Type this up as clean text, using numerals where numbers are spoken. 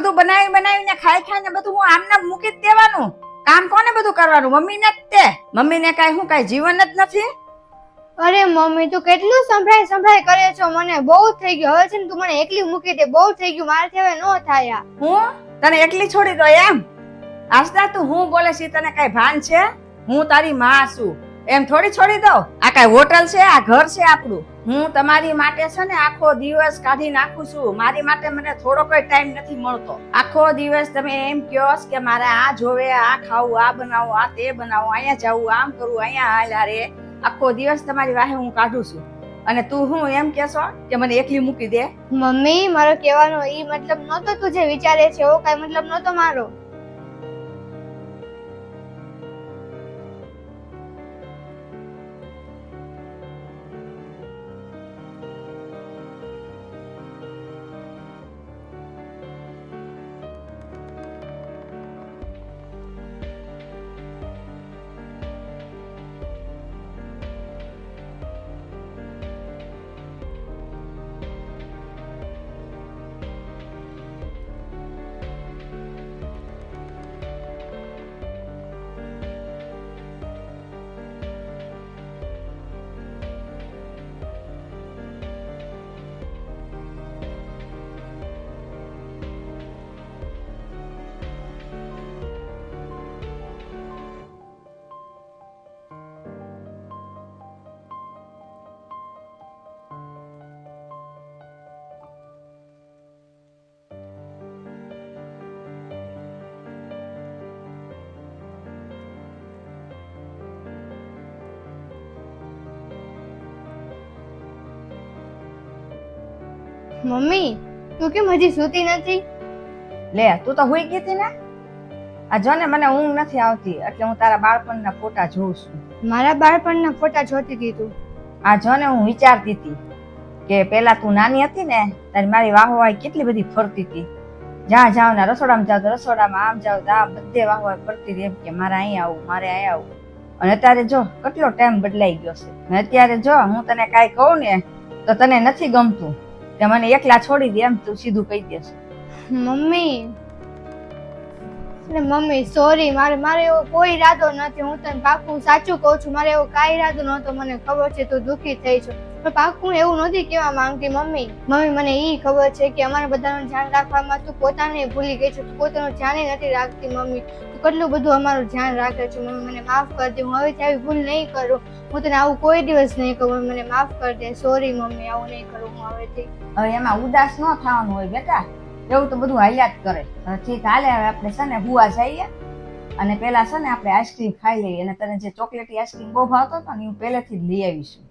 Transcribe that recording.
બધું બનાવીને ખાઈને બધું હું આમને મૂકી જ દેવાનું? કામ કોને બધું કરવાનું? મમ્મીને જ તે. મમ્મીને કાંઈ જીવન જ નથી? અરે મમ્મી તું કેટલું સંભળાય કરે છો, મને બહુ થઈ ગયું. હવે છે ને તું મને એકલી મૂકી દે, બહુ થઈ ગયું, મારાથી હવે નો થાય. હું તને એકલી છોડી દો એમ? આસ્તા તું હું બોલે છે તને કઈ ભાન છે? હું તારી માં છું, એમ થોડી છોડી દઉં? આ કઈ હોટલ છે? આ ઘર છે આપણું. હું તમારી માટે છે ને આખો દિવસ કાઢી નાખું છું. મારી માટે મને થોડો કોઈ ટાઈમ નથી મળતો. આખો દિવસ તમે એમ કહો કે મારે આ જોવે, આ ખાવું, આ બનાવો, આ તે બનાવો, અહીંયા જવું, આમ કરવું, અહીંયા હાલ્યા રે. આખો દિવસ તમારી વાહે હું કાઢું છું અને તું હું એમ કેશો કે મને એકલી મૂકી દે? મમ્મી મારો કહેવાનો ઈ મતલબ નહોતો, તું જે વિચારે છે એવો કઈ મતલબ નહોતો મારો. મમ્મી તું કેમ હજી સૂતી નથી? લે તું તો હુઈ ગઈ હતી ને? આ જો ને મને ઊંઘ નથી આવતી એટલે હું તારા બાળપણના ફોટા જોઉં છું. મારા બાળપણના ફોટા જોતી હતી તું? આ જો ને હું વિચારતી હતી કે પેલા તું નાની હતી ને ત્યારે મારી વાહવાઈ કેટલી બધી ફરતી હતી. જ્યાં જાવ ને રસોડામાં જાવ તો રસોડામાં, આમ જાવ તો આમ, બધે વાહવાઈ ફરતી હતી એમ કે મારે અહીંયા આવું, મારે અહીંયા આવું. અને અત્યારે જો કેટલો ટાઈમ બદલાઈ ગયો છે. અને અત્યારે જો હું તને કાંઈ કહું ને તો તને નથી ગમતું કે મને એકલા છોડી દે એમ તું સીધું કહી દેશે. મમ્મી મમ્મી સોરી, મારે એવો કોઈ ઈરાદો નથી. હું તને પાકું સાચું કહું છું, મારે એવો કાંઈ ઈરાદો નહોતો. મને ખબર છે તું દુઃખી થઈ છો, પણ પાકું એવું નથી કહેવા માંગતી. મમ્મી મને ઈ ખબર છે કે અમારા બધાનું ધ્યાન રાખવામાં તું પોતાને ભૂલી ગઈ છે. તું પોતાનું ધ્યાન નથી રાખતી. મમ્મી તું કેટલું બધું અમારું ધ્યાન રાખે છે. મમ્મી મને માફ કરી દે, હું હવેથી આવી ભૂલ નહીં કરું. હું તને આવું કોઈ દિવસ નહીં કહું. મને માફ કરી દે. સોરી મમ્મી, આવું નહીં કરું હું હવેથી. હવે એમાં ઉદાસ ન થવાનું હોય બેટા, એવું તો બધું હાલ્યા જ કરે. ઠીક હાલે, હવે આપણે છે ને હુવા જઈએ અને પેલા છે ને આપણે આઈસ્ક્રીમ ખાઈ લઈએ. અને તને જે ચોકલેટી આઈસ્ક્રીમ બહુ ભાવતો હતો ને હું પહેલેથી જ લઈ આવીશું.